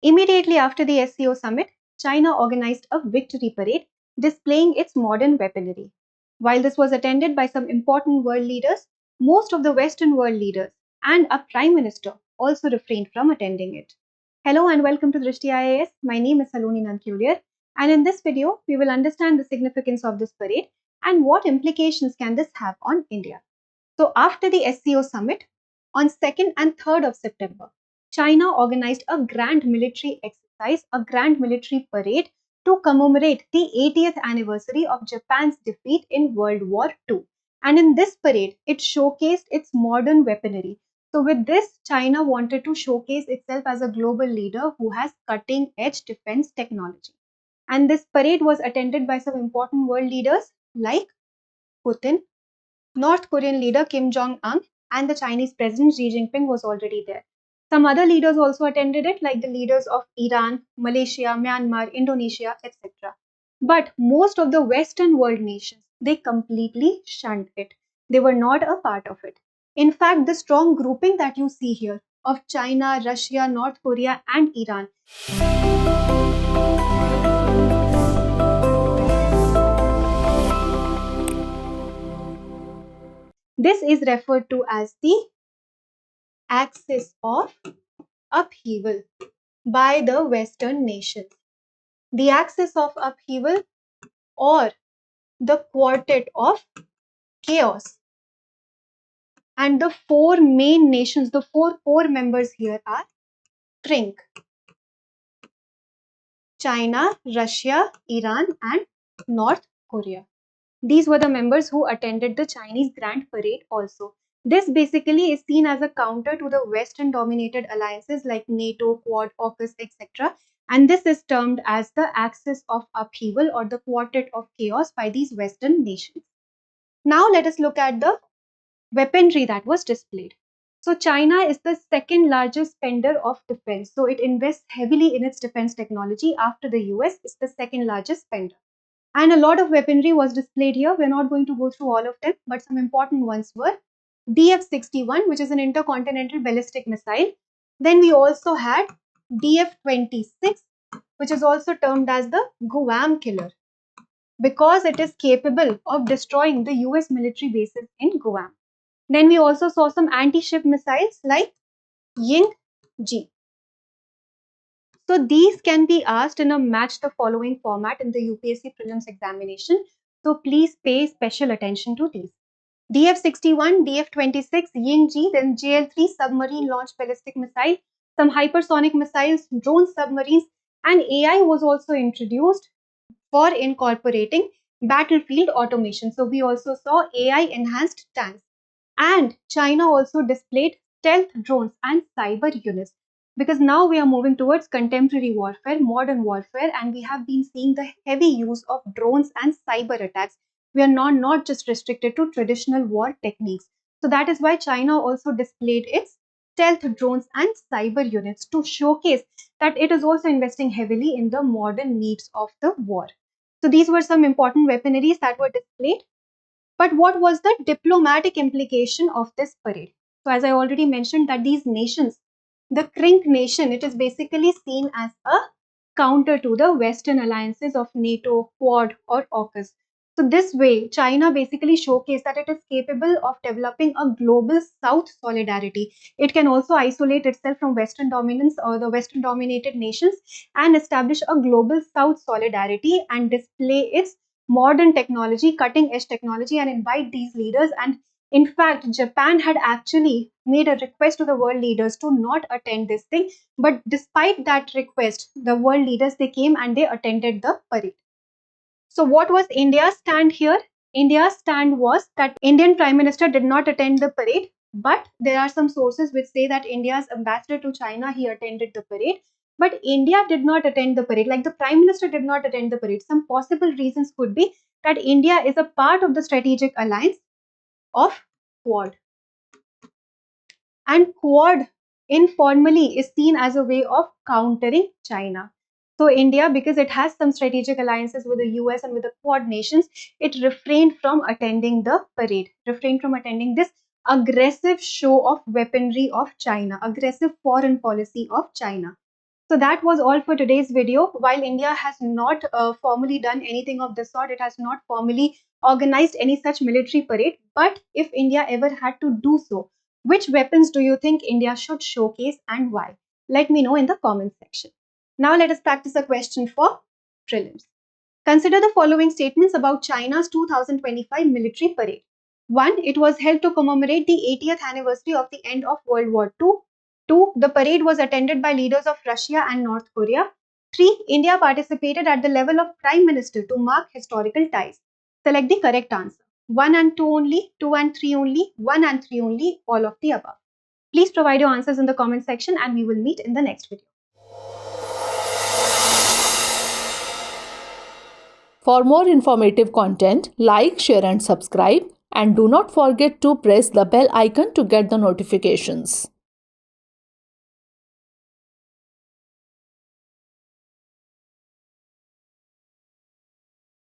Immediately after the SCO summit, China organized a victory parade displaying its modern weaponry. While this was attended by some important world leaders, most of the Western world leaders and a prime minister also refrained from attending it. Hello and welcome to Drishti IAS. My name is Saloni Nankulier, and in this video, we will understand the significance of this parade and what implications can this have on India. So after the SCO summit, on 2nd and 3rd of September, China organized a grand military exercise, a grand military parade to commemorate the 80th anniversary of Japan's defeat in World War II. And in this parade, it showcased its modern weaponry. So with this, China wanted to showcase itself as a global leader who has cutting-edge defense technology. And this parade was attended by some important world leaders like Putin, North Korean leader Kim Jong-un, and the Chinese President Xi Jinping was already there. Some other leaders also attended it, like the leaders of Iran, Malaysia, Myanmar, Indonesia, etc. But most of the Western world nations, they completely shunned it. They were not a part of it. In fact, the strong grouping that you see here of China, Russia, North Korea, and Iran, this is referred to as the Axis of Upheaval by the Western nations. The Axis of Upheaval or the Quartet of Chaos. And the four main nations, the four core members here are TRINC: China, Russia, Iran, and North Korea. These were the members who attended the Chinese Grand Parade also. This basically is seen as a counter to the Western dominated alliances like NATO, Quad, AUKUS, etc. And this is termed as the Axis of Upheaval or the Quartet of Chaos by these Western nations. Now let us look at the weaponry that was displayed. So China is the second largest spender of defense. So it invests heavily in its defense technology. After the US, it's the second largest spender. And a lot of weaponry was displayed here. We're not going to go through all of them, but some important ones were DF-61, which is an intercontinental ballistic missile. Then we also had DF-26, which is also termed as the Guam killer, because it is capable of destroying the US military bases in Guam. Then we also saw some anti-ship missiles like Ying-G. So these can be asked in a match the following format in the UPSC Prelims examination. So please pay special attention to these. DF-61, DF-26, Ying-G, then JL-3 submarine launched ballistic missile, some hypersonic missiles, drone submarines, and AI was also introduced for incorporating battlefield automation. So we also saw AI enhanced tanks. And China also displayed stealth drones and cyber units, because now we are moving towards contemporary warfare, modern warfare, and we have been seeing the heavy use of drones and cyber attacks. We are not just restricted to traditional war techniques. So that is why China also displayed its stealth drones and cyber units to showcase that it is also investing heavily in the modern needs of the war. So these were some important weaponaries that were displayed. But what was the diplomatic implication of this parade? So as I already mentioned that these nations, the CRINC nation, it is basically seen as a counter to the Western alliances of NATO, Quad or AUKUS. So this way, China basically showcased that it is capable of developing a global South solidarity. It can also isolate itself from Western dominance or the Western dominated nations and establish a global South solidarity and display its modern technology, cutting edge technology, and invite these leaders. And in fact, Japan had actually made a request to the world leaders to not attend this thing. But despite that request, the world leaders, they came and they attended the parade. So what was India's stand here? India's stand was that Indian Prime Minister did not attend the parade, but there are some sources which say that India's ambassador to China, he attended the parade. But India did not attend the parade, like the Prime Minister did not attend the parade. Some possible reasons could be that India is a part of the strategic alliance of Quad. And Quad informally is seen as a way of countering China. So India, because it has some strategic alliances with the US and with the Quad nations, it refrained from attending the parade, refrained from attending this aggressive show of weaponry of China, aggressive foreign policy of China. So that was all for today's video. While India has not formally done anything of this sort, it has not formally organized any such military parade. But if India ever had to do so, which weapons do you think India should showcase and why? Let me know in the comment section. Now let us practice a question for prelims. Consider the following statements about China's 2025 military parade. 1. It was held to commemorate the 80th anniversary of the end of World War II. 2. The parade was attended by leaders of Russia and North Korea. 3. India participated at the level of Prime Minister to mark historical ties. Select the correct answer. 1 and 2 only, 2 and 3 only, 1 and 3 only, all of the above. Please provide your answers in the comment section and we will meet in the next video. For more informative content, like, share and subscribe, and do not forget to press the bell icon to get the notifications.